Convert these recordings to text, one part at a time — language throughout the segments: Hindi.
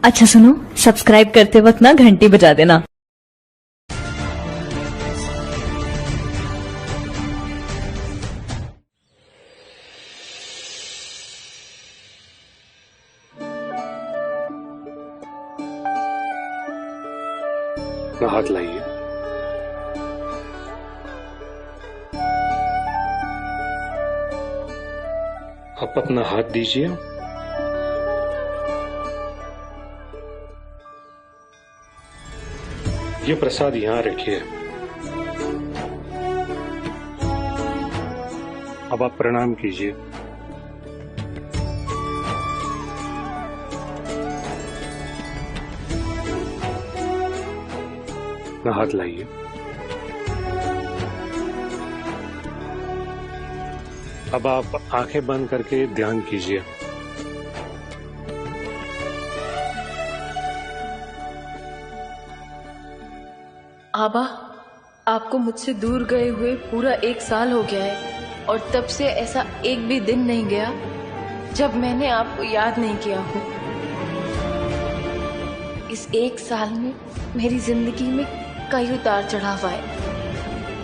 अच्छा सुनो, सब्सक्राइब करते वक्त ना घंटी बजा देना। हाथ लाइए। आप अपना हाथ दीजिए। ये प्रसाद यहां रखिए। अब आप प्रणाम कीजिए। अपना हाथ लाइए। अब आप आंखें बंद करके ध्यान कीजिए। आबा, आपको मुझसे दूर गए हुए पूरा 1 साल हो गया है और तब से ऐसा एक भी दिन नहीं गया जब मैंने आपको याद नहीं किया हो। इस 1 साल में मेरी जिंदगी में कई उतार चढ़ाव आए।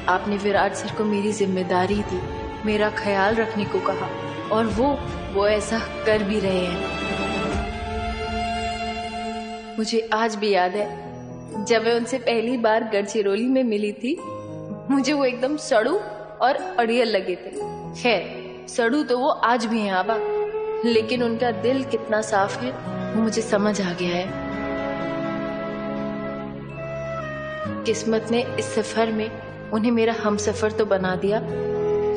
आपने विराट सर को मेरी जिम्मेदारी दी, मेरा ख्याल रखने को कहा और वो ऐसा कर भी रहे हैं। मुझे आज भी याद है जब मैं उनसे पहली बार गढ़चिरौली में मिली थी, मुझे वो एकदम सड़ू और अड़ियल लगे थे। खैर, सड़ू तो वो आज भी हैं आबा, लेकिन उनका दिल कितना साफ है वो मुझे समझ आ गया है। किस्मत ने इस सफर में उन्हें मेरा हमसफर तो बना दिया,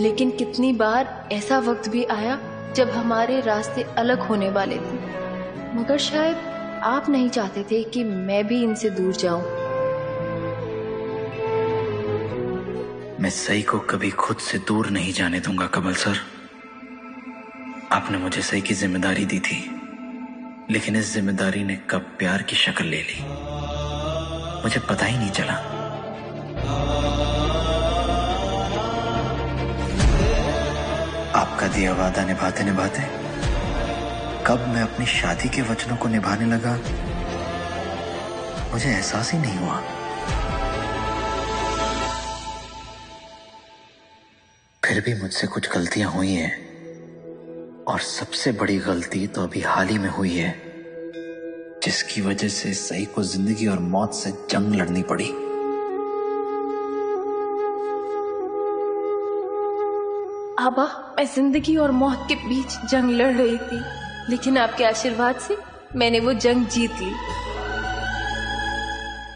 लेकिन कितनी बार ऐसा वक्त भी आया जब हमारे रास्ते अलग होने वाले थे, मगर शायद आप नहीं चाहते थे कि मैं भी इनसे दूर जाऊं। मैं सई को कभी खुद से दूर नहीं जाने दूंगा कमल सर। आपने मुझे सई की जिम्मेदारी दी थी, लेकिन इस जिम्मेदारी ने कब प्यार की शक्ल ले ली मुझे पता ही नहीं चला। आपका दिया वादा निभाते निभाते कब मैं अपनी शादी के वचनों को निभाने लगा मुझे एहसास ही नहीं हुआ। फिर भी मुझसे कुछ गलतियां हुई हैं, और सबसे बड़ी गलती तो अभी हाल ही में हुई है, जिसकी वजह से सई को जिंदगी और मौत से जंग लड़नी पड़ी। आबा, मैं जिंदगी और मौत के बीच जंग लड़ रही थी, लेकिन आपके आशीर्वाद से मैंने वो जंग जीत ली।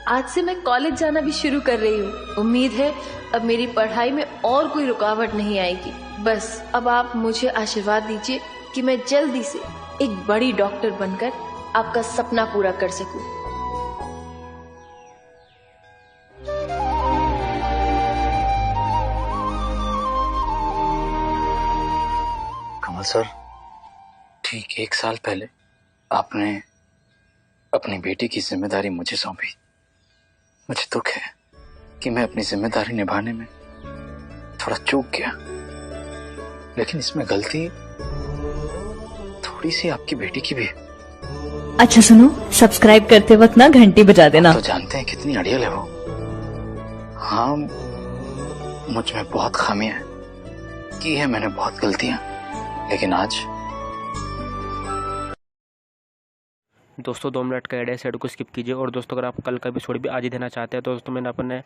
आज से मैं कॉलेज जाना भी शुरू कर रही हूँ। उम्मीद है अब मेरी पढ़ाई में और कोई रुकावट नहीं आएगी। बस अब आप मुझे आशीर्वाद दीजिए कि मैं जल्दी से एक बड़ी डॉक्टर बनकर आपका सपना पूरा कर सकूं। कमल सर, ठीक 1 साल पहले आपने अपनी बेटी की जिम्मेदारी मुझे सौंपी। मुझे दुख है कि मैं अपनी जिम्मेदारी निभाने में थोड़ा चूक गया, लेकिन इसमें गलती थोड़ी सी आपकी बेटी की भी है। अच्छा सुनो, सब्सक्राइब करते वक्त ना घंटी बजा देना। तो जानते हैं कितनी अड़ियल है वो। हाँ, मुझ में बहुत खामियां की है, मैंने बहुत गलतियां, लेकिन आज दोस्तों 2 मिनट का ऐड है, इस ऐड को स्किप कीजिए। और दोस्तों अगर आप कल का एपिसोड भी आज ही देना चाहते हैं तो दोस्तों मैंने अपने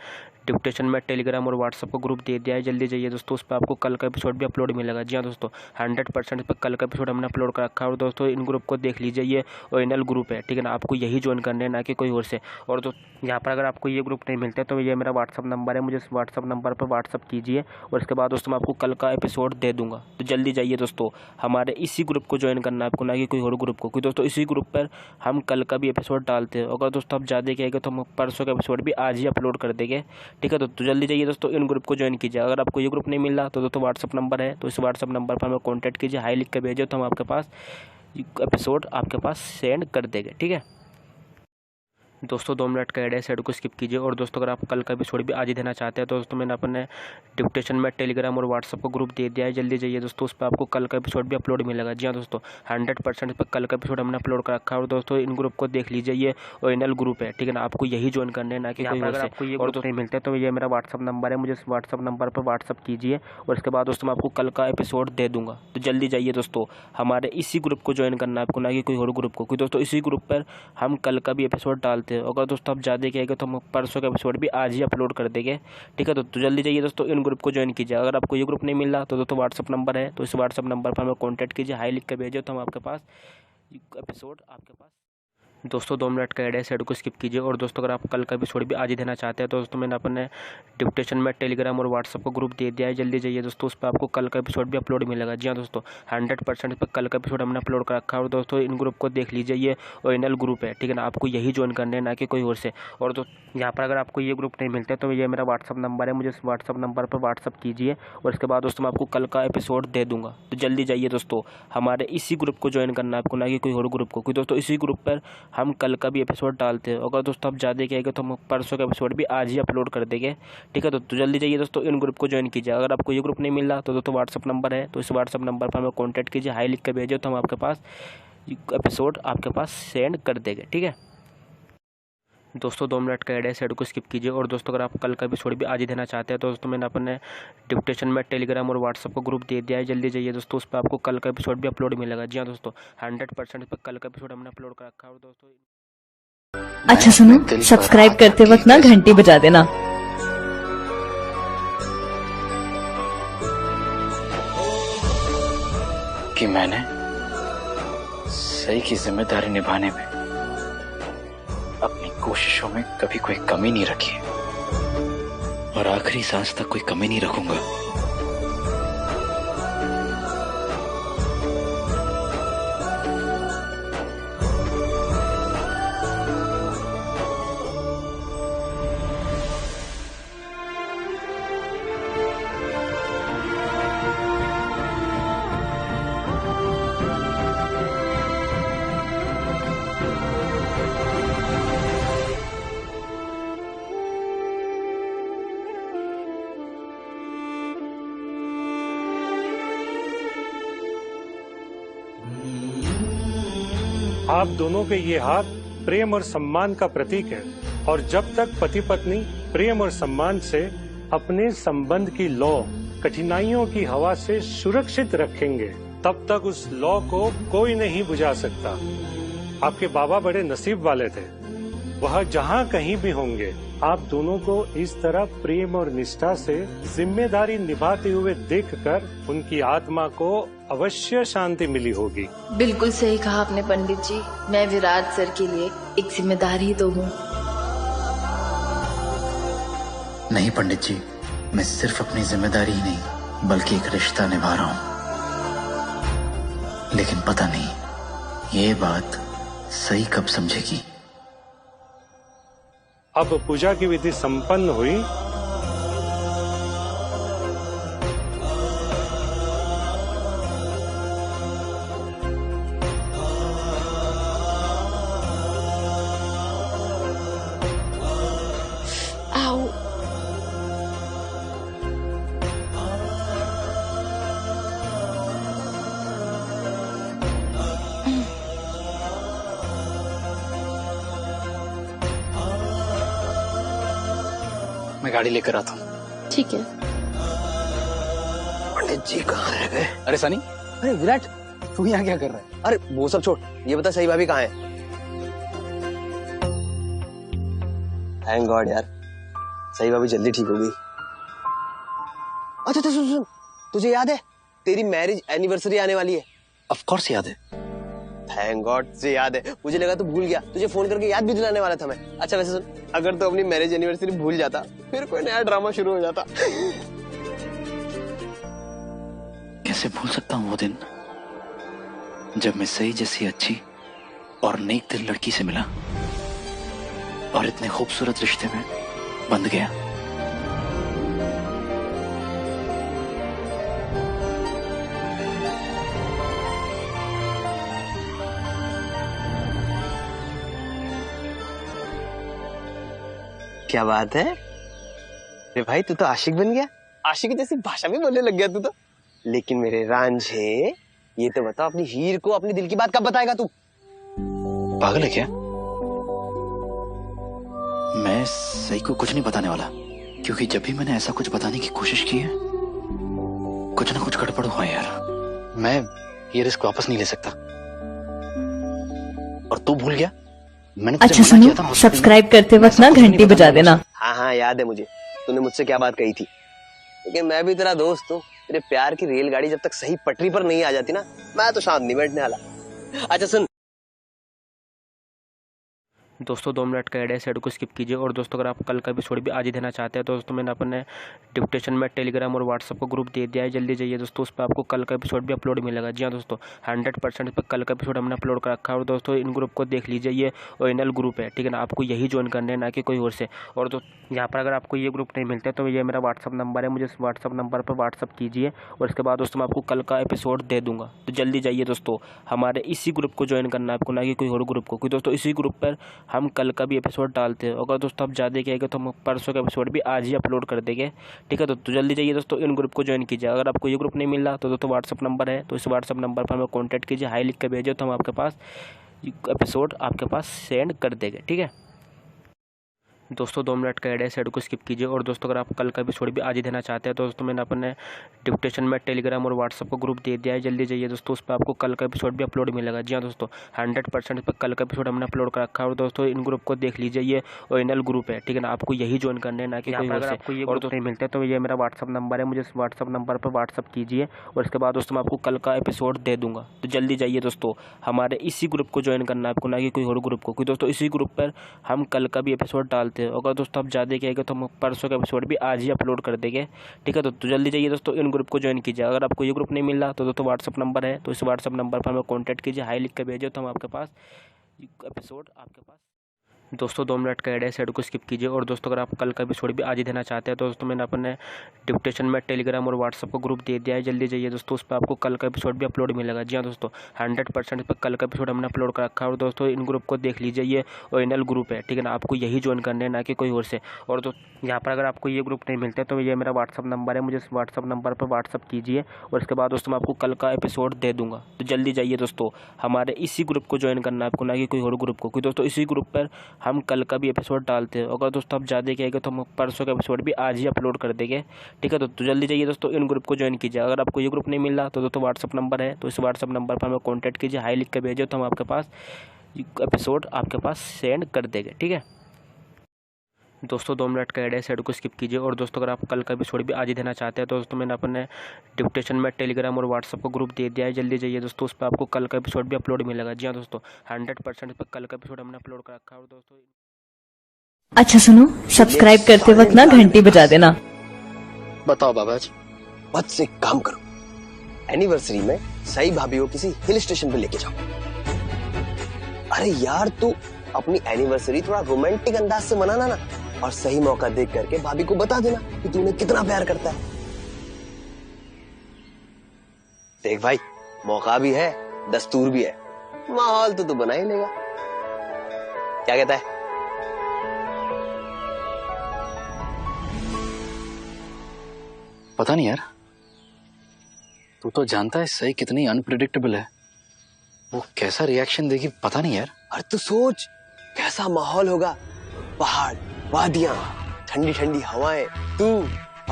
डिस्क्रिप्शन में टेलीग्राम और व्हाट्सअप को ग्रुप दे दिया है, जल्दी जाइए दोस्तों, उस पर आपको कल का एपिसोड भी अपलोड मिलेगा। जी हाँ दोस्तों, 100% पर कल का एपिसोड हमने अपलोड कर रखा है। और दोस्तों इन ग्रुप को देख लीजिए, ये ओरिजिनल ग्रुप है, ठीक है ना, आपको यही ज्वाइन करना है, ना कि कोई और से। और दोस्तों यहाँ पर अगर आपको ये ग्रुप नहीं मिलता तो ये मेरा व्हाट्सअप नंबर है, मुझे इस व्हाट्सअप नंबर पर व्हाट्सअप कीजिए और इसके बाद दोस्तों मैं आपको कल का एपिसोड दे दूँगा। तो जल्दी जाइए दोस्तों, हमारे इसी ग्रुप को ज्वाइन करना है आपको, ना कि कोई और ग्रुप को, क्योंकि दोस्तों इसी ग्रुप पर हम कल का भी एपिसोड डालते हैं। अगर दोस्तों आप ज़्यादा कहेंगे तो हम परसों का एपिसोड भी आज ही अपलोड कर देंगे, ठीक है। तो जल्दी जाइए दोस्तों, इन ग्रुप को ज्वाइन कीजिए। अगर आपको ये ग्रुप नहीं मिल रहा तो दोस्तों व्हाट्सअप नंबर है, तो इस व्हाट्सअप नंबर पर हमें कॉन्टैक्ट कीजिए, हाई लिख कर भेजिए, तो हम आपके पास एपिसोड आपके पास सेंड कर देंगे, ठीक है। दोस्तों 2 मिनट का ऐड है, इस ऐड को स्किप कीजिए। और दोस्तों अगर आप कल का एपिसोड भी आज ही देना चाहते हैं तो दोस्तों मैंने अपने डिस्क्रिप्शन में टेलीग्राम और व्हाट्सअप का ग्रुप दे दिया है, जल्दी जाइए दोस्तों, उस पर आपको कल का एपिसोड भी अपलोड मिलेगा। जी हाँ दोस्तों, 100% पर कल का एपिसोड हमने अपलोड कर रखा है। और दोस्तों इन ग्रुप को देख लीजिए, ये ओरिजिनल ग्रुप है, ठीक है ना, आपको यही ज्वाइन करने ना कि कोई और से। आपको ये और दोस्तों नहीं मिलते तो ये मेरा व्हाट्सअप नंबर है, मुझे इस व्हाट्सअप नंबर पर व्हाट्सअप कीजिए और इसके बाद दोस्तों मैं आपको कल का एपिसोड दे दूंगा। तो जल्दी जाइए दोस्तों, हमारे इसी ग्रुप को ज्वाइन करना है आपको, ना कि कोई और ग्रुप को, क्योंकि दोस्तों इसी ग्रुप पर हम कल का भी एपिसोड डालते हैं। अगर दोस्तों आप ज़्यादा कहेंगे तो हम परसों का एपिसोड भी आज ही अपलोड कर देंगे, ठीक है। तो जल्दी जाइए दोस्तों, इन ग्रुप को ज्वाइन कीजिए। अगर आपको ये ग्रुप नहीं मिल रहा तो दोस्तों व्हाट्सअप नंबर है, तो इस व्हाट्सअप नंबर पर हमें कॉन्टैक्ट कीजिए, हाई लिख कर भेजिए, तो हम आपके पास एपिसोड आपके पास। दोस्तों 2 मिनट का ऐड है, इस ऐड को स्किप कीजिए। और दोस्तों अगर आप कल का एपिसोड भी आज ही देना चाहते हैं तो दोस्तों मैंने अपने डिस्क्रिप्शन में टेलीग्राम और व्हाट्सअप का ग्रुप दे दिया है, जल्दी जाइए दोस्तों, उस पर आपको कल का एपिसोड भी अपलोड मिलेगा। जी हाँ दोस्तों, 100% पर कल का एपिसोड हमने अपलोड कर रखा है। और दोस्तों इन ग्रुप को देख लीजिए, ये ओरिजिनल ग्रुप है, ठीक है ना, आपको यही ज्वाइन करने ना कि कोई और से। और दोस्तों यहाँ पर अगर आपको ये ग्रुप नहीं मिलते तो ये मेरा व्हाट्सअप नंबर है, मुझे इस व्हाट्सअप नंबर पर व्हाट्सअप कीजिए और इसके बाद दोस्तों मैं आपको कल का एपिसोड दे दूंगा। तो जल्दी जाइए दोस्तों, हमारे इसी ग्रुप को ज्वाइन करना है आपको, ना कि कोई और ग्रुप को, क्योंकि दोस्तों इसी ग्रुप पर हम कल का भी एपिसोड डालते हैं। अगर दोस्तों आप ज़्यादा कहेंगे तो हम परसों का एपिसोड भी आज ही अपलोड कर देंगे, ठीक है। तो जल्दी जाइए दोस्तों, इन ग्रुप को ज्वाइन कीजिए। अगर आपको ये ग्रुप नहीं मिल रहा तो दोस्तों व्हाट्सअप नंबर है, तो इस व्हाट्सअप नंबर पर हमें कॉन्टैक्ट कीजिए, हाई लिख कर भेजिए, तो हम आपके पास एपिसोड आपके पास सेंड कर देंगे, ठीक है। दोस्तों 2 मिनट का ऐड है, इस ऐड को स्किप कीजिए। और दोस्तों अगर आप कल का एपिसोड भी आज ही देना चाहते हैं तो दोस्तों मैंने अपने डिस्क्रिप्शन में टेलीग्राम और व्हाट्सअप का ग्रुप दे दिया है, जल्दी जाइए दोस्तों, उस पर आपको कल का एपिसोड भी अपलोड मिलेगा। जी हाँ दोस्तों, 100% पर कल का एपिसोड हमने अपलोड कर रखा है। और दोस्तों अच्छा सुनो, सब्सक्राइब करते वक्त ना घंटी बजा देना। कि मैंने सही की जिम्मेदारी निभाने में अपनी कोशिशों में कभी कोई कमी नहीं रखी और आखिरी सांस तक कोई कमी नहीं रखूंगा। आप दोनों के ये हाथ प्रेम और सम्मान का प्रतीक है, और जब तक पति पत्नी प्रेम और सम्मान से अपने संबंध की लौ कठिनाइयों की हवा से सुरक्षित रखेंगे, तब तक उस लौ को कोई नहीं बुझा सकता। आपके बाबा बड़े नसीब वाले थे, वह जहाँ कहीं भी होंगे आप दोनों को इस तरह प्रेम और निष्ठा से जिम्मेदारी निभाते हुए देखकर उनकी आत्मा को अवश्य शांति मिली होगी। बिल्कुल सही कहा आपने पंडित जी, मैं विराट सर के लिए एक जिम्मेदारी तो हूँ। नहीं पंडित जी, मैं सिर्फ अपनी जिम्मेदारी ही नहीं बल्कि एक रिश्ता निभा रहा हूं। लेकिन पता नहीं ये बात सही कब समझेगी। अब पूजा की विधि संपन्न हुई। आओ। मैं गाड़ी लेकर आता हूँ। ठीक है। पंडित जी कहाँ रह गए? अरे सनी, अरे विराट, तू यहाँ क्या कर रहा है? अरे वो सब छोड़, ये बता सही भाभी कहाँ है? थैंक गॉड यार, सही भाभी जल्दी ठीक हो गई। अच्छा सुन सुन, तुझे याद है तेरी मैरिज एनिवर्सरी आने वाली है? ऑफ कोर्स याद है। थैंक गॉड तुझे याद है, मुझे लगा तू भूल गया, तुझे फोन करके याद भी दिलाने वाला था मैं। अच्छा वैसे सुन, अगर तू अपनी मैरिज एनिवर्सरी भूल जाता फिर कोई नया ड्रामा शुरू हो जाता। कैसे भूल सकता हूँ वो दिन जब मैं सही जैसी अच्छी और नेक दिल लड़की से मिला और इतने खूबसूरत रिश्ते में बंध गया। क्या बात है? अरे भाई तू तो आशिक बन गया, आशिक जैसी भाषा भी बोलने लग गया तू तो। लेकिन मेरे रांझे, ये तो बता अपनी हीर को अपनी दिल की बात कब बताएगा तू? पागल है क्या? मैं सही को कुछ नहीं बताने वाला, क्योंकि जब भी मैंने ऐसा कुछ बताने की कोशिश की है कुछ ना कुछ गड़बड़ हुआ है यार। मैं ये रिस्क वापस नहीं ले सकता। और तू भूल गया मैंने तुझे अच्छा मना सुनो, किया था हॉस्पिटल में। सब्सक्राइब करते वक्त ना घंटी बजा देना। हाँ हाँ याद है मुझे, तूने मुझसे क्या बात कही थी। लेकिन मैं भी तेरा दोस्त हूँ, तेरे प्यार की रेलगाड़ी जब तक सही पटरी पर नहीं आ जाती ना, मैं तो शांत नहीं बैठने वाला। अच्छा सुन, दोस्तों 2 मिनट का ऐड है, साइड को स्किप कीजिए। और दोस्तों अगर आप कल का एपिसोड भी आज ही देना चाहते हैं तो दोस्तों मैंने अपने डिस्क्रिप्शन में टेलीग्राम और व्हाट्सअप का ग्रुप दे दिया है, जल्दी जाइए दोस्तों, उस पर आपको कल का एपिसोड भी अपलोड मिलेगा। जी हाँ दोस्तों, 100% पर कल का एपिसोड हमने अपलोड कर रखा है। और दोस्तों इन ग्रुप को देख लीजिए, ये ओरिजिनल ग्रुप है, ठीक है ना, आपको यही ज्वाइन करना है, ना कि कोई और से। और दोस्तों यहाँ पर अगर आपको ये ग्रुप नहीं मिलता तो ये मेरा व्हाट्सअप नंबर है, मुझे इस व्हाट्सअप नंबर पर व्हाट्सअप कीजिए और इसके बाद दोस्तों मैं आपको कल का एपिसोड दे दूंगा। तो जल्दी जाइए दोस्तों, हमारे इसी ग्रुप को ज्वाइन करना है आपको, ना कि कोई और ग्रुप को, क्योंकि दोस्तों इसी ग्रुप पर हम कल का भी एपिसोड डालते हैं। अगर दोस्तों आप ज़्यादा कहेंगे तो हम परसों का एपिसोड भी आज ही अपलोड कर देंगे, ठीक है। तो जल्दी जाइए दोस्तों, इन ग्रुप को ज्वाइन कीजिए। अगर आपको ये ग्रुप नहीं मिल रहा तो दोस्तों व्हाट्सअप नंबर है, तो इस व्हाट्सअप नंबर पर हमें कॉन्टैक्ट कीजिए, हाई लिख कर भेजिए, तो हम आपके पास एपिसोड आपके पास सेंड कर देंगे, ठीक है। दोस्तों 2 मिनट का ऐड है, साइड को स्किप कीजिए। और दोस्तों अगर आप कल का एपिसोड भी आज ही देना चाहते हैं तो दोस्तों मैंने अपने डिस्क्रिप्शन में टेलीग्राम और व्हाट्सअप का ग्रुप दे दिया है, जल्दी जाइए दोस्तों, उस पर आपको कल का एपिसोड भी अपलोड मिलेगा। जी हाँ दोस्तों, 100% पर कल का एपिसोड हमने अपलोड कर रखा है। और दोस्तों इन ग्रुप को देख लीजिए, ये ओरिजिनल ग्रुप है, ठीक है ना, आपको यही ज्वाइन करना है, ना कि कोई और से। आपको ये ग्रुप नहीं मिलता तो ये मेरा व्हाट्सअप नंबर है, मुझे इस व्हाट्सअप नंबर पर व्हाट्सअप कीजिए और इसके बाद दोस्तों मैं आपको कल का एपिसोड दे दूंगा। तो जल्दी जाइए दोस्तों, हमारे इसी ग्रुप को ज्वाइन करना है आपको, ना कि कोई और ग्रुप को, क्योंकि दोस्तों इसी ग्रुप पर हम कल का भी एपिसोड डालते हैं। अगर दोस्तों आप ज़्यादा कहेंगे तो हम परसों का एपिसोड भी आज ही अपलोड कर देंगे, ठीक है। तो जल्दी जाइए दोस्तों, इन ग्रुप को ज्वाइन कीजिए। अगर आपको ये ग्रुप नहीं मिल रहा तो दोस्तों व्हाट्सअप नंबर है, तो इस व्हाट्सअप नंबर पर हमें कॉन्टैक्ट कीजिए, हाई लिख कर भेजिए, तो हम आपके पास एपिसोड आपके पास। दोस्तों 2 मिनट का ऐड है, साइड को स्किप कीजिए। और दोस्तों अगर आप कल का एपिसोड भी आज ही देना चाहते हैं तो दोस्तों मैंने अपने डिस्क्रिप्शन में टेलीग्राम और व्हाट्सअप का ग्रुप दे दिया है, जल्दी जाइए दोस्तों, उस पर आपको कल का एपिसोड भी अपलोड मिलेगा। जी हाँ दोस्तों, 100% पर कल का एपिसोड हमने अपलोड कर रखा है। और दोस्तों इन ग्रुप को देख लीजिए, ये ओरिजिनल ग्रुप है, ठीक है ना, आपको यही ज्वाइन करना है, ना कि कोई और से। और दोस्तों यहाँ पर अगर आपको ये ग्रुप नहीं मिलता तो ये मेरा व्हाट्सअप नंबर है, मुझे इस व्हाट्सअप नंबर पर व्हाट्सअप कीजिए और इसके बाद दोस्तों मैं आपको कल का एपिसोड दे दूंगा। तो जल्दी जाइए दोस्तों, हमारे इसी ग्रुप को ज्वाइन करना है आपको, ना कि कोई और ग्रुप को, क्योंकि दोस्तों इसी ग्रुप पर हम कल का भी एपिसोड डालते हैं। अगर दोस्तों आप ज़्यादा कहेंगे तो हम परसों का एपिसोड भी आज ही अपलोड कर देंगे, ठीक है। तो जल्दी जाइए दोस्तों, इन ग्रुप को ज्वाइन कीजिए। अगर आपको ये ग्रुप नहीं मिल रहा तो दोस्तों व्हाट्सअप नंबर है, तो इस व्हाट्सअप नंबर पर हमें कॉन्टैक्ट कीजिए, हाई लिख कर भेजिए, तो हम आपके पास एपिसोड आपके पास सेंड कर देंगे, ठीक है। दोस्तों 2 मिनट का ऐड है, साइड को स्किप कीजिए। और दोस्तों अगर आप कल का एपिसोड भी आज ही देना चाहते हैं तो दोस्तों मैंने अपने डिस्क्रिप्शन में टेलीग्राम और व्हाट्सअप का ग्रुप दे दिया है, जल्दी जाइए दोस्तों, उस पर आपको कल का एपिसोड भी अपलोड मिलेगा। जी हाँ दोस्तों, 100% पर कल का एपिसोड हमने अपलोड कर रखा है। और दोस्तों अच्छा सुनो, सब्सक्राइब करते वक्त ना घंटी बजा देना। बताओ बाबा जी। मत से एक काम करो, एनिवर्सरी में सही भाभी को किसी हिल स्टेशन पे लेके जाओ। अरे यार तू अपनी एनिवर्सरी थोड़ा रोमांटिक अंदाज से मनाना ना, और सही मौका देख करके भाभी को बता देना कि तू उन्हें कितना प्यार करता है। देख भाई, मौका भी है, दस्तूर भी है, माहौल तो तू बना ही लेगा। क्या कहता है? पता नहीं यार, तू तो जानता है सही कितनी अनप्रिडिक्टेबल है, वो कैसा रिएक्शन देगी पता नहीं यार। अरे तू सोच कैसा माहौल होगा, पहाड़, वादियां, ठंडी ठंडी हवाएं, तू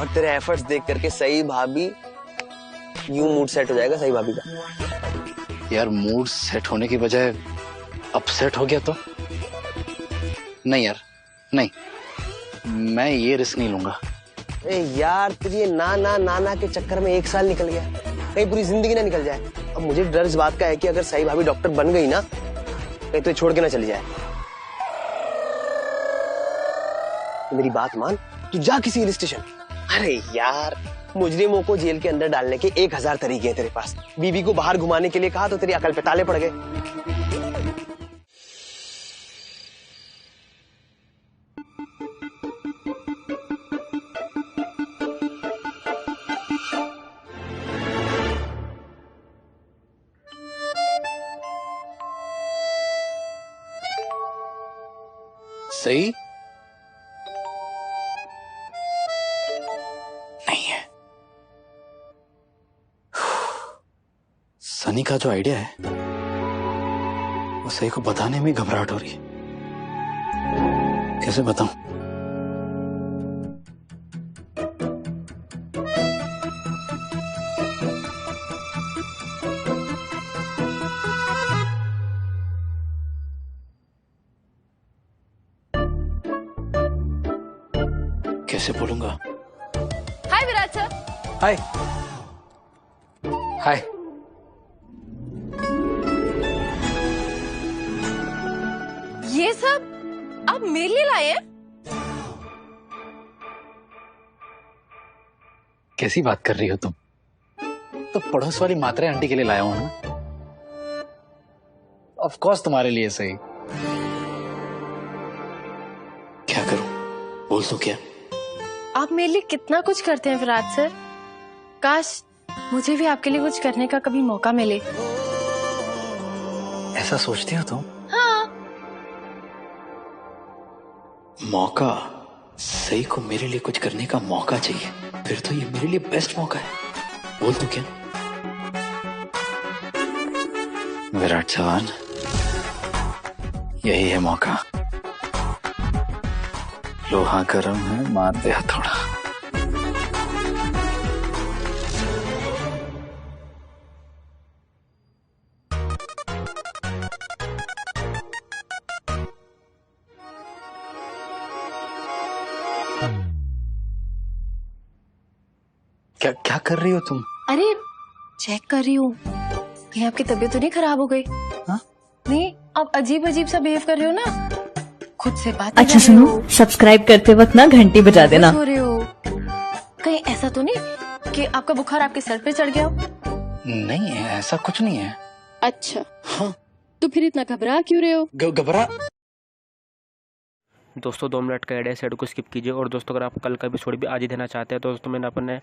और तेरे एफर्ट्स देख करके सही भाभी, यूं मूड सेट हो जाएगा सही भाभी का। यार मूड सेट होने की बजाय अपसेट हो गया तो? नहीं यार नहीं, मैं ये रिस्क नहीं लूंगा। ए यार तुझे नाना के चक्कर में 1 साल निकल गया, कहीं पूरी जिंदगी ना निकल जाए। अब मुझे डर इस बात का है कि अगर सही भाभी डॉक्टर बन गई ना, कहीं तो छोड़ के ना चली जाए। तो मेरी बात मान, तू जा किसी हिल स्टेशन। अरे यार मुजरिमों को जेल के अंदर डालने के 1000 तरीके हैं तेरे पास। बीबी को बाहर घुमाने के लिए कहा तो तेरी अकल पे ताले पड़ गए। सही कहानी का जो आइडिया है वो सही को बताने में घबराहट हो रही है। कैसे बताऊं? कैसे बोलूंगा? हाय विराट सर। हाय हाय। ये सब आप मेरे लिए लाए हैं? कैसी बात कर रही हो तुम? तो पड़ोस वाली मात्रे आंटी के लिए लाया हूं ना। ऑफ कोर्स तुम्हारे लिए सही। क्या करूं? बोल तो क्या? आप मेरे लिए कितना कुछ करते हैं विराट सर। काश मुझे भी आपके लिए कुछ करने का कभी मौका मिले। ऐसा सोचती हो तुम? हाँ। मौका? सही को मेरे लिए कुछ करने का मौका चाहिए, फिर तो ये मेरे लिए बेस्ट मौका है। बोल तो क्या? विराट चौहान, यही है मौका। लोहा गर्म है, मार दे हथौड़ा। क्या क्या कर रही हो तुम? अरे चेक कर रही हूँ कहीं आपकी तबीयत तो नहीं खराब हो गई। हाँ? नहीं, आप अजीब अजीब सा बिहेव कर रहे हो ना। खुद से बात अच्छा सुनो, सब्सक्राइब करते वक्त ना घंटी बजा देना। हो रहे हो कहीं ऐसा तो नहीं कि आपका बुखार आपके सर पे चढ़ गया हो? नहीं, ऐसा कुछ नहीं है। अच्छा, हाँ? तो फिर इतना घबरा क्यों रहे हो? घबरा? दोस्तों 2 मिनट का एड है, साइड को स्किप कीजिए। और दोस्तों अगर आप कल का एपिसोड भी आज ही देना चाहते हैं तो दोस्तों मैंने अपने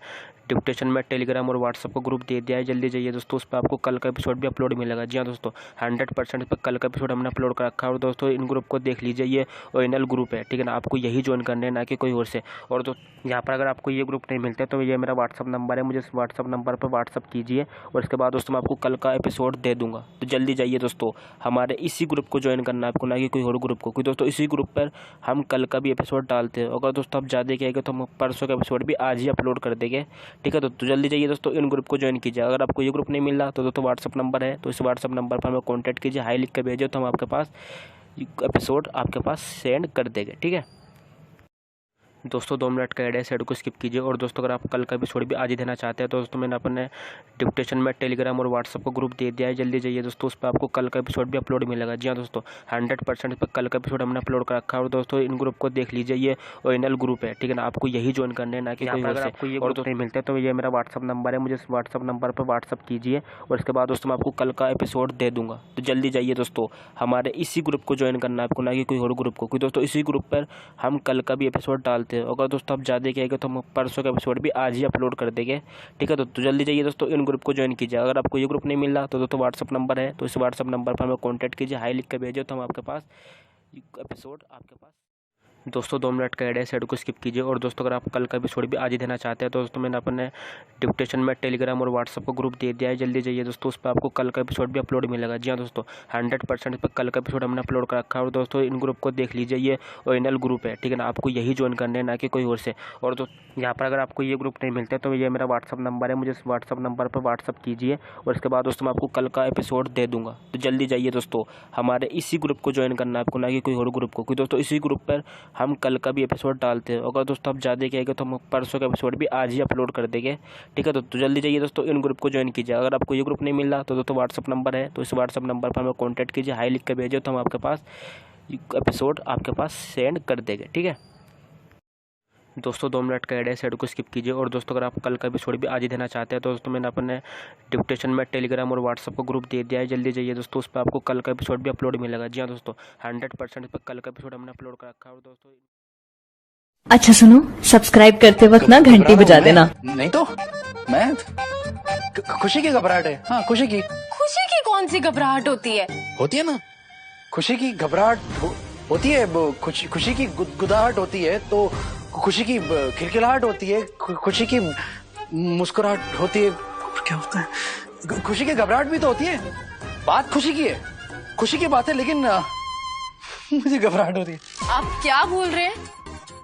डिस्क्रिप्शन में टेलीग्राम और व्हाट्सअप को ग्रुप दे दिया है, जल्दी जाइए दोस्तों, उस पर आपको कल का एपिसोड भी अपलोड मिलेगा। जी हाँ दोस्तों, 100% पर कल का एपिसोड हमने अपलोड कर रखा है। और दोस्तों इन ग्रुप को देख लीजिए, ये ओरिजिनल ग्रुप है, ठीक है ना। आपको यही ज्वाइन करना है, ना कि कोई और से। और तो यहाँ पर अगर आपको ये ग्रुप नहीं मिलते तो ये मेरा व्हाट्सअप नंबर है, मुझे इस व्हाट्सअप नंबर पर व्हाट्सअप कीजिए और इसके बाद दोस्तों मैं आपको कल का एपिसोड दे दूँगा। तो जल्दी जाइए दोस्तों, हमारे इसी ग्रुप को ज्वाइन करना है आपको, ना कि कोई और ग्रुप को। क्योंकि दोस्तों इसी ग्रुप पर हम कल का भी एपिसोड डालते हैं। अगर दोस्तों आप ज़्यादा कहेंगे तो हम परसों का एपिसोड भी आज ही अपलोड कर देंगे, ठीक है। तो जल्दी जाइए दोस्तों, इन ग्रुप को ज्वाइन कीजिए। अगर आपको ये ग्रुप नहीं मिल रहा तो दोस्तों व्हाट्सअप नंबर है, तो इस व्हाट्सअप नंबर पर हमें कॉन्टैक्ट कीजिए, हाई लिख कर भेजिए, तो हम आपके पास एपिसोड आपके पास सेंड कर देंगे, ठीक है। दोस्तों 2 मिनट का एड है, साइड को स्किप कीजिए। और दोस्तों अगर आप कल का एपिसोड भी आज ही देना चाहते हैं तो दोस्तों मैंने अपने डिस्क्रिप्शन में टेलीग्राम और व्हाट्सअप को ग्रुप दे दिया है, जल्दी जाइए दोस्तों, उस पर आपको कल का एपिसोड भी अपलोड मिलेगा। जी हाँ दोस्तों, 100% पर कल का एपिसोड हमने अपलोड कर रखा है। और दोस्तों इन ग्रुप को देख लीजिए, ये ओरिजिनल ग्रुप है, ठीक है ना। आपको यही ज्वाइन करना है, ना कि कोई और से। आपको ये ग्रुप नहीं मिलते तो ये मेरा व्हाट्सअप नंबर है, मुझे इस व्हाट्सअप नंबर पर व्हाट्सअप कीजिए और इसके बाद दोस्तों मैं आपको कल का एपिसोड दे दूँगा। तो जल्दी जाइए दोस्तों, हमारे इसी ग्रुप को ज्वाइन करना है आपको, ना कि कोई और ग्रुप को। क्योंकि दोस्तों इसी ग्रुप पर हम कल का भी एपिसोड डालते हैं। अगर दोस्तों आप ज़्यादा कहेंगे तो हम परसों का एपिसोड भी आज ही अपलोड कर देंगे, ठीक है। तो जल्दी जाइए दोस्तों, इन ग्रुप को ज्वाइन कीजिए। अगर आपको ये ग्रुप नहीं मिल रहा तो दोस्तों व्हाट्सअप नंबर है, तो इस व्हाट्सअप नंबर पर हमें कॉन्टैक्ट कीजिए, हाई लिख कर भेजिए, तो हम आपके पास एपिसोड आपके पास। दोस्तों 2 मिनट का एड है, साइड को स्किप कीजिए। और दोस्तों अगर आप कल का एपिसोड भी आज ही देना चाहते हैं तो दोस्तों मैंने अपने डिस्क्रिप्शन में टेलीग्राम और व्हाट्सअप को ग्रुप दे दिया है, जल्दी जाइए दोस्तों, उस पर आपको कल का एपिसोड भी अपलोड मिलेगा। जी हाँ दोस्तों, 100% पर कल का एपिसोड हमने अपलोड कर रखा है। और दोस्तों इन ग्रुप को देख लीजिए, ये ओरिजिनल ग्रुप है, ठीक है ना। आपको यही ज्वाइन करना है, ना कि कोई और से। और तो यहाँ पर अगर आपको ये ग्रुप नहीं मिलते तो ये मेरा व्हाट्सअप नंबर है, मुझे इस व्हाट्सअप नंबर पर व्हाट्सअप कीजिए और इसके बाद दोस्तों मैं आपको कल का एपिसोड दे दूँगा। तो जल्दी जाइए दोस्तों, हमारे इसी ग्रुप को ज्वाइन करना है आपको, ना कि कोई और ग्रुप को। क्योंकि दोस्तों इसी ग्रुप पर हम कल का भी एपिसोड डालते हैं। अगर दोस्तों आप ज़्यादा कहेंगे तो हम परसों का एपिसोड भी आज ही अपलोड कर देंगे, ठीक है। तो जल्दी जाइए दोस्तों, इन ग्रुप को ज्वाइन कीजिए। अगर आपको ये ग्रुप नहीं मिल रहा तो दोस्तों व्हाट्सअप नंबर है, तो इस व्हाट्सअप नंबर पर हमें कॉन्टैक्ट कीजिए, हाई लिख कर भेजिए, तो हम आपके पास एपिसोड आपके पास सेंड कर देंगे, ठीक है। दोस्तों 2 मिनट का एड है, साइड को स्किप कीजिए। और दोस्तों अगर आप कल का एपिसोड भी आज ही देना चाहते हैं तो दोस्तों मैंने अपने डिस्क्रिप्शन में टेलीग्राम और व्हाट्सअप को ग्रुप दे दिया है, जल्दी जाइए दोस्तों, उस पर आपको कल का एपिसोड भी अपलोड मिलेगा। जी हाँ दोस्तों, 100% पर कल का एपिसोड हमने अपलोड कर रखा है। और दोस्तों अच्छा सुनो, सब्सक्राइब करते वक्त ना घंटी बजा देना। नहीं तो मैं खुशी की घबराहट है। हाँ, खुशी की कौन सी घबराहट होती है? होती है ना, खुशी की घबराहट होती है, खुशी की गुदाहट होती है, तो खुशी की खिलखिलाहट होती है, खुशी की मुस्कुराहट होती है। क्या होता है? खुशी की घबराहट भी तो होती है। बात खुशी की है, खुशी की बात है, लेकिन मुझे घबराहट हो रही है। आप क्या बोल रहे हैं?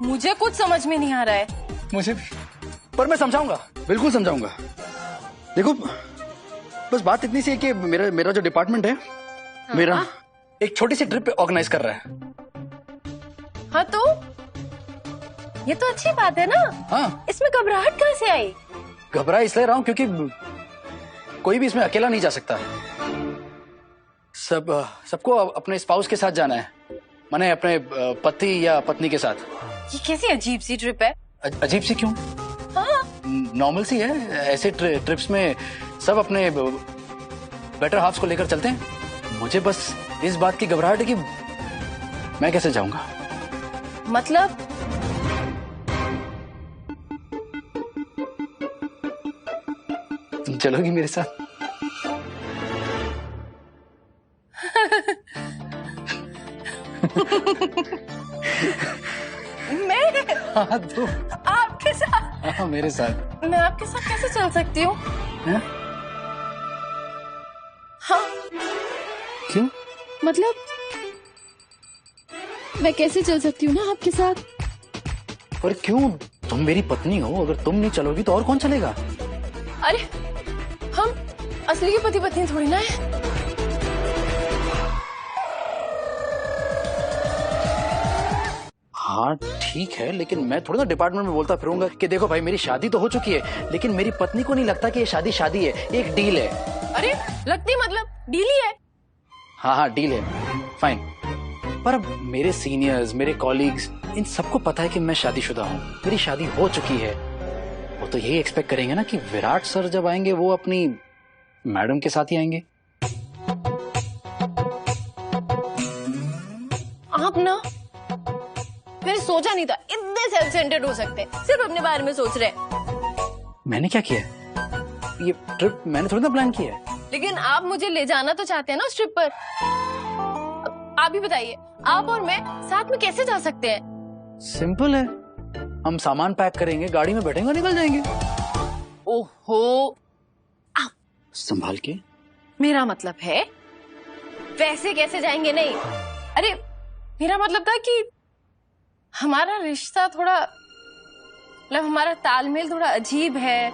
मुझे कुछ समझ में नहीं आ रहा है। मुझे भी, पर मैं समझाऊंगा, बिल्कुल समझाऊंगा। देखो, बस बात इतनी सी है कि मेरा जो डिपार्टमेंट है, मेरा एक छोटी सी ट्रिप ऑर्गेनाइज कर रहा है। हाँ तो ये तो अच्छी बात है ना। हाँ, इसमें घबराहट कहाँ से आई? घबरा इसलिए रहा हूं क्योंकि कोई भी इसमें अकेला नहीं जा सकता। सबको अपने स्पाउस के साथ जाना है, माने अपने पति या पत्नी के साथ। ये कैसी अजीब सी ट्रिप है? अजीब सी क्यों? हाँ। नॉर्मल सी है। ऐसे ट्रिप्स में सब अपने बेटर हाफ्स को लेकर चलते हैं। मुझे बस इस बात की घबराहट है कि मैं कैसे जाऊंगा। मतलब तुम चलोगी मेरे साथ? मैं हाँ, तुम आपके साथ? हाँ, मेरे साथ। मैं आपके साथ कैसे चल सकती हूँ? हैं? हाँ क्यों? मतलब मैं कैसे चल सकती हूँ ना आपके साथ? पर क्यों? तुम मेरी पत्नी हो, अगर तुम नहीं चलोगी तो और कौन चलेगा? अरे हम असली के पति पत्नी थोड़ी ना है। हाँ ठीक है, लेकिन मैं थोड़ा ना डिपार्टमेंट में बोलता फिरूंगा कि देखो भाई, मेरी शादी तो हो चुकी है, लेकिन मेरी पत्नी को नहीं लगता कि ये शादी है, एक डील है। अरे लगती मतलब डीली है। हाँ, डील है, फाइन। पर अब मेरे सीनियर्स, मेरे कॉलीग्स, इन सबको पता है कि मैं शादीशुदा हूँ, मेरी शादी हो चुकी है। वो तो यही एक्सपेक्ट करेंगे ना कि विराट सर जब आएंगे वो अपनी मैडम के साथ ही आएंगे। आप ना, मैंने सोचा नहीं था इतने सेल्फ सेंटर्ड हो सकते हैं, सिर्फ अपने बारे में सोच रहे हैं। मैंने क्या किया? ये ट्रिप मैंने थोड़ी ना प्लान किया है। लेकिन आप मुझे ले जाना तो चाहते हैं ना उस ट्रिप पर। आप ही बताइए, आप और मैं साथ में कैसे जा सकते हैं? सिंपल है, हम सामान पैक करेंगे, गाड़ी में बैठेंगे, निकल जाएंगे। ओहो, संभाल के। मेरा मतलब है वैसे कैसे जाएंगे? नहीं, अरे मेरा मतलब था कि हमारा रिश्ता थोड़ा, मतलब हमारा तालमेल थोड़ा अजीब है।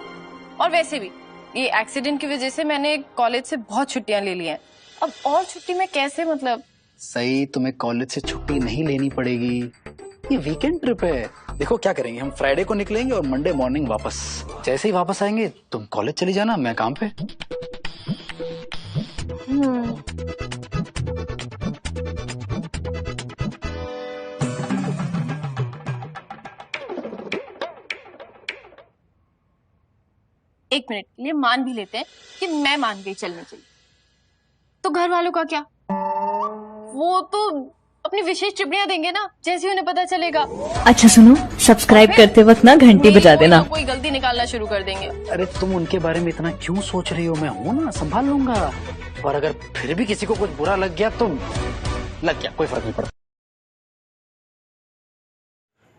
और वैसे भी ये एक्सीडेंट की वजह से मैंने कॉलेज से बहुत छुट्टियां ले ली हैं। अब और छुट्टी में कैसे, मतलब सही, तुम्हें कॉलेज से छुट्टी नहीं लेनी पड़ेगी, ये वीकेंड ट्रिप है। देखो क्या करेंगे, हम फ्राइडे को निकलेंगे और मंडे मॉर्निंग वापस। जैसे ही वापस आएंगे तुम कॉलेज चली जाना, मैं काम पे। एक मिनट के लिए मान भी लेते हैं कि मैं मान गई चलने के लिए, तो घर वालों का क्या? वो तो अपनी विशेष टिप्पणियां देंगे ना जैसे ही उन्हें पता चलेगा। अच्छा सुनो, सब्सक्राइब करते वक्त ना घंटी बजा देना। कोई गलती निकालना शुरू कर देंगे। अरे तुम उनके बारे में इतना क्यों सोच रही हो? मैं हूं ना, संभाल लूंगा। और अगर फिर भी किसी को कुछ बुरा लग गया तो लग गया, कोई फर्क नहीं पड़ता।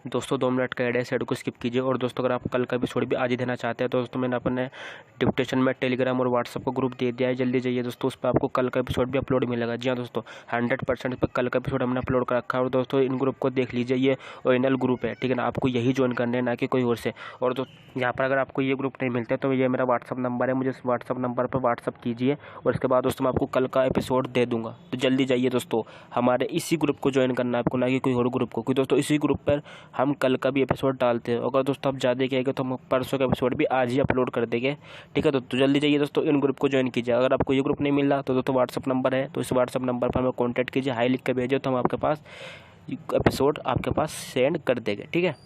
दोस्तों 2 मिनट का ऐड है, ऐड को स्किप कीजिए। और दोस्तों अगर आप कल का एपिसोड भी आज ही देना चाहते हैं तो दोस्तों मैंने अपने डिस्क्रिप्शन में टेलीग्राम और व्हाट्सअप को ग्रुप दे दिया है, जल्दी जाइए दोस्तों, उस पर आपको कल का एपिसोड भी अपलोड मिलेगा। जी हाँ दोस्तों, 100% पर कल का एपिसोड हमने अपलोड कर रखा है। और दोस्तों इन ग्रुप को देख लीजिए, ये ओरिजिनल ग्रुप है, ठीक है ना, आपको यही ज्वाइन करना है, ना कि कोई और से। और दोस्तों यहाँ पर अगर आपको ये ग्रुप नहीं मिलता तो ये मेरा व्हाट्सअप नंबर है, मुझे इस व्हाट्सअप नंबर पर व्हाट्सअप कीजिए और इसके बाद दोस्तों मैं आपको कल का एपिसोड दे दूँगा। तो जल्दी जाइए दोस्तों, हमारे इसी ग्रुप को ज्वाइन करना है आपको, ना कि कोई और ग्रुप को, क्योंकि दोस्तों इसी ग्रुप पर हम कल का भी एपिसोड डालते हैं। अगर दोस्तों आप ज़्यादा कहेंगे तो हम परसों का एपिसोड भी आज ही अपलोड कर देंगे, ठीक है। तो जल्दी जाइए दोस्तों, इन ग्रुप को ज्वाइन कीजिए। अगर आपको ये ग्रुप नहीं मिल रहा तो दोस्तों व्हाट्सअप नंबर है, तो इस व्हाट्सअप नंबर पर हमें कॉन्टैक्ट कीजिए, हाई लिख कर भेजिए, तो हम आपके पास एपिसोड आपके पास सेंड कर देंगे, ठीक है।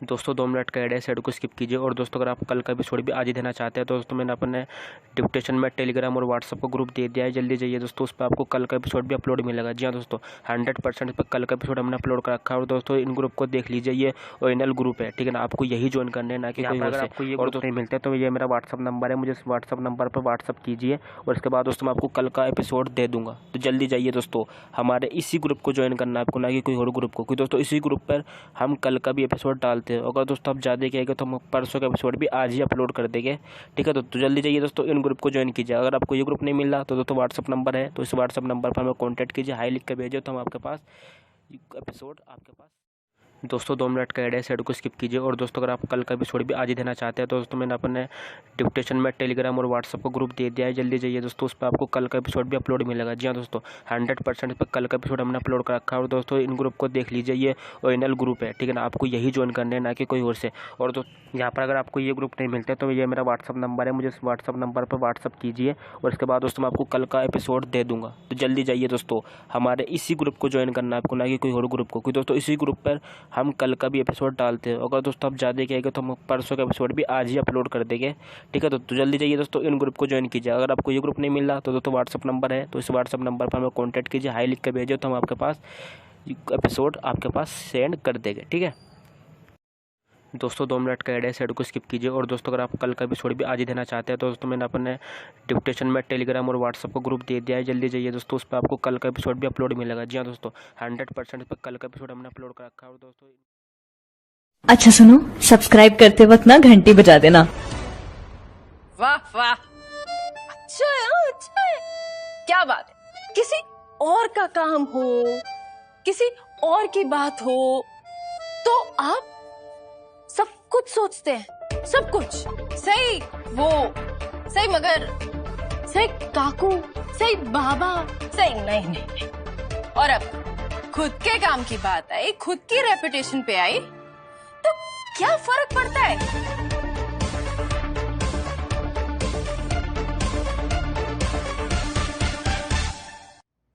दोस्तों 2 मिनट का ऐड है, ऐड को स्किप कीजिए। और दोस्तों अगर आप कल का एपिसोड भी आज ही देना चाहते हैं तो दोस्तों मैंने अपने डिस्क्रिप्शन में टेलीग्राम और व्हाट्सअप को ग्रुप दे दिया है, जल्दी जाइए दोस्तों, उस पर आपको कल का एपिसोड भी अपलोड मिलेगा। जी हाँ दोस्तों, 100% पर कल का एपिसोड हमने अपलोड कर रखा है। और दोस्तों इन ग्रुप को देख लीजिए, ये ओरिजिनल ग्रुप है, ठीक है ना, आपको यही ज्वाइन करना है, ना कि कोई और से। आपको ये और दोस्तों नहीं मिलते तो ये मेरा व्हाट्सअप नंबर है, मुझे इस व्हाट्सअप नंबर पर व्हाट्सअप कीजिए और इसके बाद दोस्तों मैं आपको कल का एपिसोड दे दूँगा। तो जल्दी जाइए दोस्तों, हमारे इसी ग्रुप को ज्वाइन करना है आपको, ना कि कोई और ग्रुप को, क्योंकि दोस्तों इसी ग्रुप पर हम कल का भी एपिसोड डालते हैं। डालते हैं। अगर दोस्तों आप ज़्यादा कहेंगे तो हम परसों का एपिसोड भी आज ही अपलोड कर देंगे, ठीक है। तो जल्दी जाइए दोस्तों, इन ग्रुप को ज्वाइन कीजिए। अगर आपको ये ग्रुप नहीं मिल रहा तो दोस्तों व्हाट्सअप नंबर है, तो इस व्हाट्सअप नंबर पर हमें कॉन्टैक्ट कीजिए, हाई लिख कर भेजिए, तो हम आपके पास एपिसोड आपके पास दोस्तों 2 मिनट का ऐड है, साइड को स्किप कीजिए। और दोस्तों अगर आप कल का एपिसोड भी आज ही देना चाहते हैं तो दोस्तों मैंने अपने डिस्क्रिप्शन में टेलीग्राम और व्हाट्सअप का ग्रुप दे दिया है, जल्दी जाइए दोस्तों, उस पर आपको कल का एपिसोड भी अपलोड मिलेगा। जी हाँ दोस्तों, 100% पर कल का एपिसोड हमने अपलोड कर रखा है। और दोस्तों इन ग्रुप को देख लीजिए, ये ओरिजिनल ग्रुप है, ठीक है ना, आपको यही ज्वाइन करना है, ना कि कोई और से। और तो यहाँ पर अगर आपको ये ग्रुप नहीं मिलता तो ये मेरा व्हाट्सअप नंबर है, मुझे इस व्हाट्सअप नंबर पर व्हाट्सअप कीजिए और इसके बाद दोस्तों मैं आपको कल का एपिसोड दे दूँगा। तो जल्दी जाइए दोस्तों, हमारे इसी ग्रुप को ज्वाइन करना है आपको, ना कि कोई और ग्रुप को, क्योंकि दोस्तों इसी ग्रुप पर हम कल का भी एपिसोड डालते हैं। अगर दोस्तों आप ज़्यादा कहेंगे तो हम परसों का एपिसोड भी आज ही अपलोड कर देंगे, ठीक है। तो जल्दी जाइए दोस्तों, इन ग्रुप को ज्वाइन कीजिए। अगर आपको ये ग्रुप नहीं मिल रहा तो दोस्तों व्हाट्सअप नंबर है, तो इस व्हाट्सअप नंबर पर हमें कॉन्टैक्ट कीजिए, हाई लिख कर भेजिए, तो हम आपके पास एपिसोड आपके पास सेंड कर देंगे, ठीक है दोस्तों। 2 मिनट का ऐड है, साइड को स्किप कीजिए। और दोस्तों अगर आप कल का एपिसोड भी आज ही देना चाहते हैं तो दोस्तों मैंने अपने डिस्क्रिप्शन में टेलीग्राम और व्हाट्सअप का ग्रुप दे दिया है, जल्दी जाइए दोस्तों, उस पर आपको कल का एपिसोड भी अपलोड मिलेगा। जी हाँ दोस्तों, 100% पर कल का एपिसोड हमने अपलोड कर रखा है। और दोस्तों अच्छा सुनो, सब्सक्राइब करते वक्त ना घंटी बजा देना। वाह वाह, अच्छा है, अच्छा है, क्या बात है। किसी और का काम हो, किसी और की बात हो तो आप सब कुछ सोचते हैं, सब कुछ सही, वो सही, मगर सही काकू, सही बाबा, सही नहीं। और अब खुद के काम की बात आई, खुद की रेपुटेशन पे आई तो क्या फर्क पड़ता है।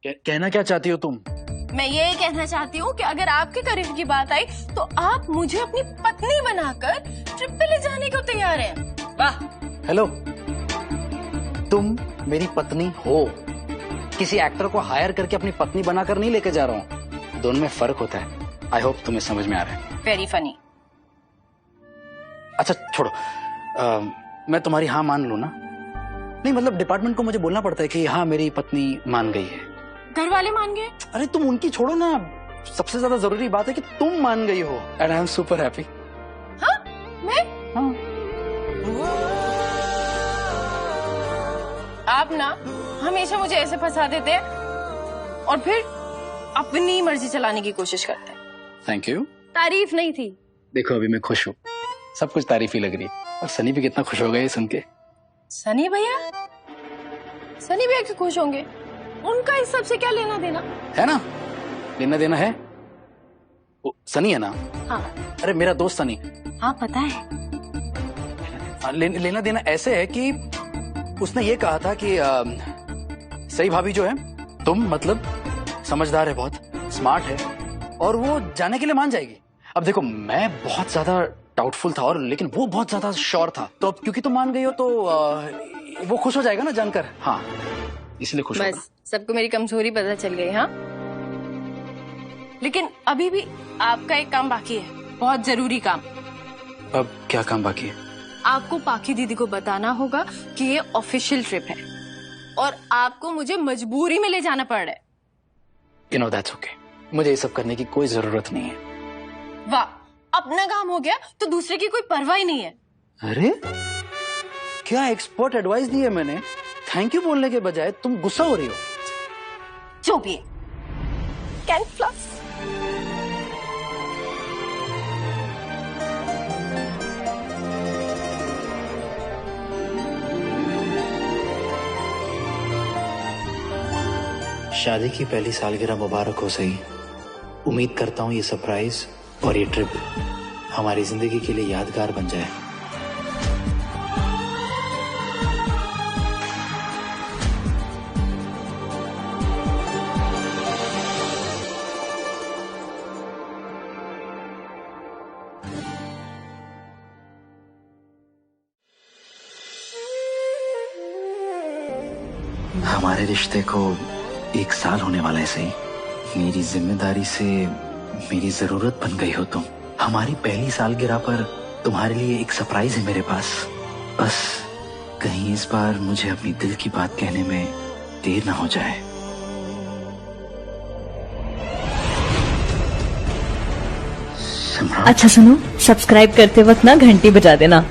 कहना क्या चाहती हो तुम? मैं ये कहना चाहती हूँ कि अगर आपके करियर की बात आई तो आप मुझे अपनी पत्नी बनाकर ट्रिप पे ले जाने को तैयार हैं। वाह। हेलो, तुम मेरी पत्नी हो, किसी एक्टर को हायर करके अपनी पत्नी बनाकर नहीं लेके जा रहा हूँ, दोनों में फर्क होता है। आई होप तुम्हें समझ में आ रहा है। Very funny. अच्छा छोड़ो, मैं तुम्हारी हाँ मान लूं ना? नहीं मतलब डिपार्टमेंट को मुझे बोलना पड़ता है कि हाँ मेरी पत्नी मान गई है। घर वाले मान गए? अरे तुम उनकी छोड़ो ना, सबसे ज्यादा जरूरी बात है कि तुम मान गई हो, and I am super happy. हाँ? मैं? हाँ। आप ना हमेशा मुझे ऐसे फंसा देते हैं और फिर अपनी मर्जी चलाने की कोशिश करते हैं। Thank you. तारीफ नहीं थी। देखो अभी मैं खुश हूँ, सब कुछ तारीफ ही लग रही है, और सनी भी कितना खुश हो गया ये सुन के। सनी भैया? सनी भैया क्यों खुश होंगे? उनका इस सब से क्या लेना देना है? ना लेना देना है। सनी है ना? हाँ। अरे मेरा दोस्त सनी। हाँ पता है। लेना देना ऐसे है कि उसने ये कहा था कि सही भाभी जो है, तुम मतलब समझदार है, बहुत स्मार्ट है, और वो जाने के लिए मान जाएगी। अब देखो मैं बहुत ज्यादा डाउटफुल था, और लेकिन वो बहुत ज्यादा श्योर था, तो अब क्योंकि तुम मान गई हो तो वो खुश हो जाएगा ना जानकर। हाँ इसलिए खुश होगा। बस सबको मेरी कमजोरी पता चल गई। हाँ लेकिन अभी भी आपका एक काम बाकी है, बहुत जरूरी काम। अब क्या काम बाकी है? आपको पाखी दीदी को बताना होगा कि ये ऑफिशियल ट्रिप है और आपको मुझे मजबूरी में ले जाना पड़ रहा है। You know that's okay, मुझे ये सब करने की कोई जरूरत नहीं है। वाह, अपना काम हो गया तो दूसरे की कोई परवाह ही नहीं है। अरे क्या एक्सपर्ट एडवाइस दी है मैंने, थैंक यू बोलने के बजाय तुम गुस्सा हो रही हो। जो भी है, कैन प्लस। शादी की पहली सालगिरह मुबारक हो सही। उम्मीद करता हूँ ये सरप्राइज और ये ट्रिप हमारी जिंदगी के लिए यादगार बन जाए। हमारे रिश्ते को 1 साल होने वाला है सही। मेरी जिम्मेदारी से मेरी जरूरत बन गई हो तुम। हमारी पहली सालगिरह पर तुम्हारे लिए एक सरप्राइज है मेरे पास। बस कहीं इस बार मुझे अपनी दिल की बात कहने में देर ना हो जाए। सम्राट। अच्छा सुनो, सब्सक्राइब करते वक्त ना घंटी बजा देना।